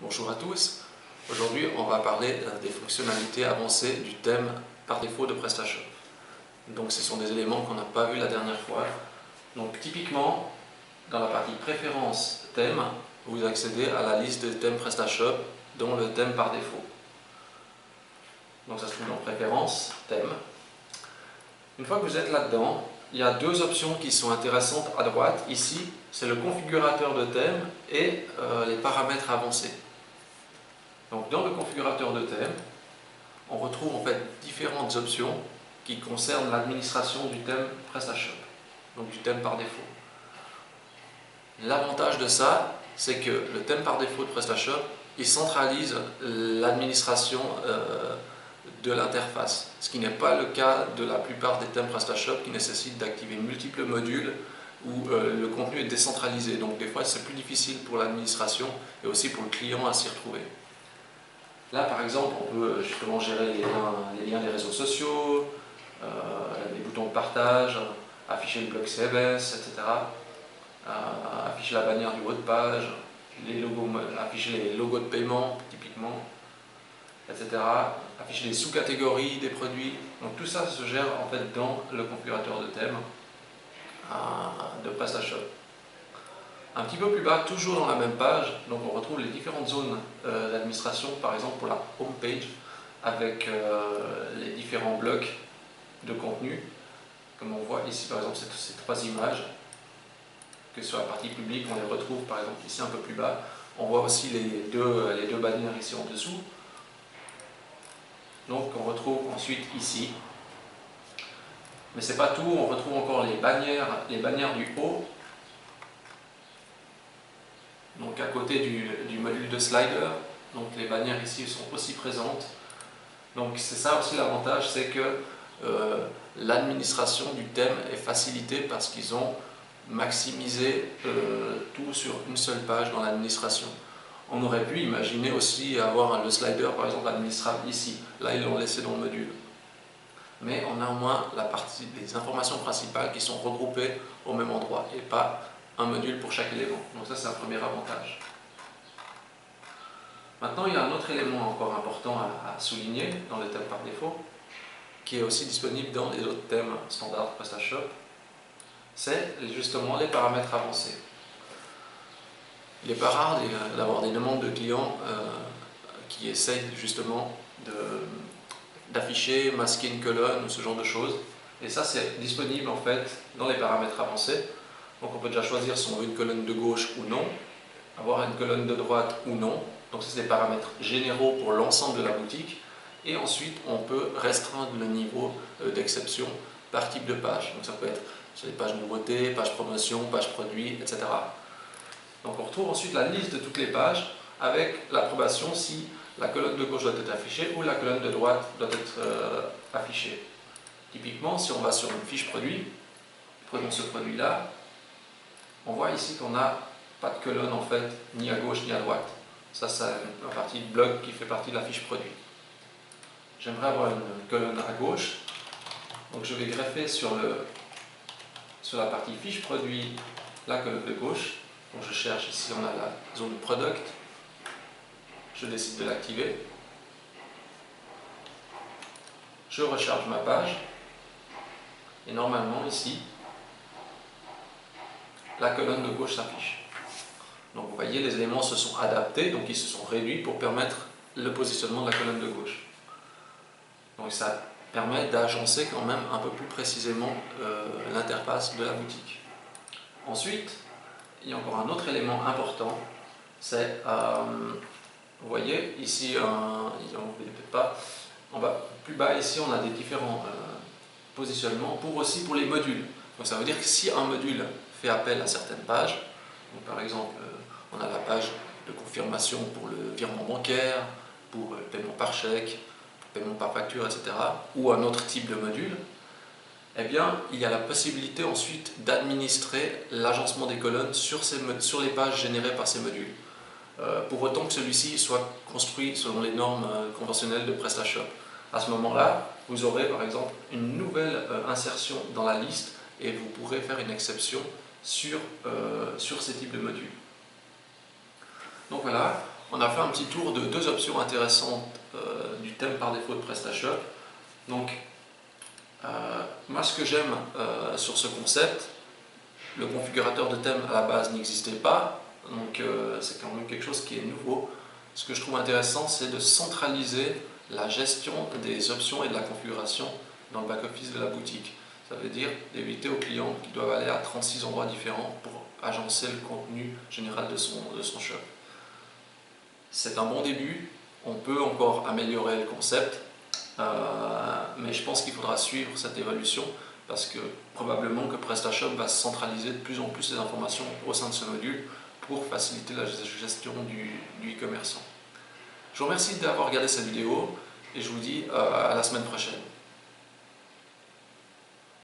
Bonjour à tous, aujourd'hui on va parler des fonctionnalités avancées du thème par défaut de PrestaShop. Donc ce sont des éléments qu'on n'a pas vu la dernière fois. Donc typiquement, dans la partie préférences thème, vous accédez à la liste des thèmes PrestaShop dont le thème par défaut. Donc ça se trouve dans préférences, thème. Une fois que vous êtes là-dedans, il y a deux options qui sont intéressantes à droite. Ici, c'est le configurateur de thème et les paramètres avancés. Donc dans le configurateur de thème, on retrouve en fait différentes options qui concernent l'administration du thème PrestaShop, donc du thème par défaut. L'avantage de ça, c'est que le thème par défaut de PrestaShop, il centralise l'administration de l'interface, ce qui n'est pas le cas de la plupart des thèmes PrestaShop qui nécessitent d'activer multiples modules où le contenu est décentralisé. Donc des fois c'est plus difficile pour l'administration et aussi pour le client à s'y retrouver. Là, par exemple, on peut justement gérer les liens des réseaux sociaux, les boutons de partage, afficher le bloc CMS, etc. Afficher la bannière du haut de page, afficher les logos de paiement, typiquement, etc. Afficher les sous-catégories des produits. Donc tout ça se gère en fait dans le configurateur de thème de PrestaShop. Un petit peu plus bas, toujours dans la même page, donc on retrouve les différentes zones d'administration, par exemple pour la home page, avec les différents blocs de contenu. Comme on voit ici, par exemple, ces trois images, que sur la partie publique, on les retrouve par exemple ici un peu plus bas. On voit aussi les deux bannières ici en dessous. Donc on retrouve ensuite ici. Mais c'est pas tout, on retrouve encore les bannières du haut. Donc à côté du module de slider, donc les bannières ici sont aussi présentes. Donc c'est ça aussi l'avantage, c'est que l'administration du thème est facilitée parce qu'ils ont maximisé tout sur une seule page dans l'administration. On aurait pu imaginer aussi avoir le slider par exemple administrable ici. Là ils l'ont laissé dans le module. Mais on a au moins les informations principales qui sont regroupées au même endroit et pas un module pour chaque élément. Donc ça c'est un premier avantage. Maintenant il y a un autre élément encore important à souligner dans le thème par défaut, qui est aussi disponible dans les autres thèmes standards PrestaShop, c'est justement les paramètres avancés. Il n'est pas rare d'avoir des demandes de clients qui essayent justement d'afficher, masquer une colonne ou ce genre de choses. Et ça c'est disponible en fait dans les paramètres avancés. Donc on peut déjà choisir si on veut une colonne de gauche ou non, avoir une colonne de droite ou non. Donc ça c'est des paramètres généraux pour l'ensemble de la boutique. Et ensuite on peut restreindre le niveau d'exception par type de page. Donc ça peut être sur les pages nouveautés, pages promotion, pages produits, etc. Donc on retrouve ensuite la liste de toutes les pages avec l'approbation si la colonne de gauche doit être affichée ou la colonne de droite doit être affichée. Typiquement, si on va sur une fiche produit, prenons ce produit-là, on voit ici qu'on n'a pas de colonne en fait, ni à gauche ni à droite. Ça, c'est la partie bloc qui fait partie de la fiche produit. J'aimerais avoir une colonne à gauche, donc je vais greffer sur la partie fiche produit la colonne de gauche. Donc je cherche ici, on a la zone product, je décide de l'activer, je recharge ma page et normalement ici la colonne de gauche s'affiche. Donc vous voyez, les éléments se sont adaptés, donc ils se sont réduits pour permettre le positionnement de la colonne de gauche. Donc ça permet d'agencer quand même un peu plus précisément l'interface de la boutique. Ensuite, il y a encore un autre élément important, c'est, vous voyez, ici, peut-être pas, en bas, plus bas ici, on a des différents positionnements aussi pour les modules. Donc ça veut dire que si un module fait appel à certaines pages, donc par exemple, on a la page de confirmation pour le virement bancaire, pour le paiement par chèque, paiement par facture, etc., ou un autre type de module, eh bien, il y a la possibilité ensuite d'administrer l'agencement des colonnes sur les pages générées par ces modules. Pour autant que celui-ci soit construit selon les normes conventionnelles de PrestaShop. À ce moment-là, vous aurez par exemple une nouvelle insertion dans la liste et vous pourrez faire une exception sur ces types de modules. Donc voilà, On a fait un petit tour de deux options intéressantes du thème par défaut de PrestaShop. Donc, moi ce que j'aime sur ce concept, le configurateur de thème à la base n'existait pas, donc c'est quand même quelque chose qui est nouveau. Ce que je trouve intéressant, c'est de centraliser la gestion des options et de la configuration dans le back-office de la boutique. Ça veut dire d'éviter aux clients qui doivent aller à 36 endroits différents pour agencer le contenu général de son shop. C'est un bon début, on peut encore améliorer le concept, mais je pense qu'il faudra suivre cette évolution parce que probablement que PrestaShop va centraliser de plus en plus les informations au sein de ce module pour faciliter la gestion du e-commerçant. Je vous remercie d'avoir regardé cette vidéo et je vous dis à la semaine prochaine.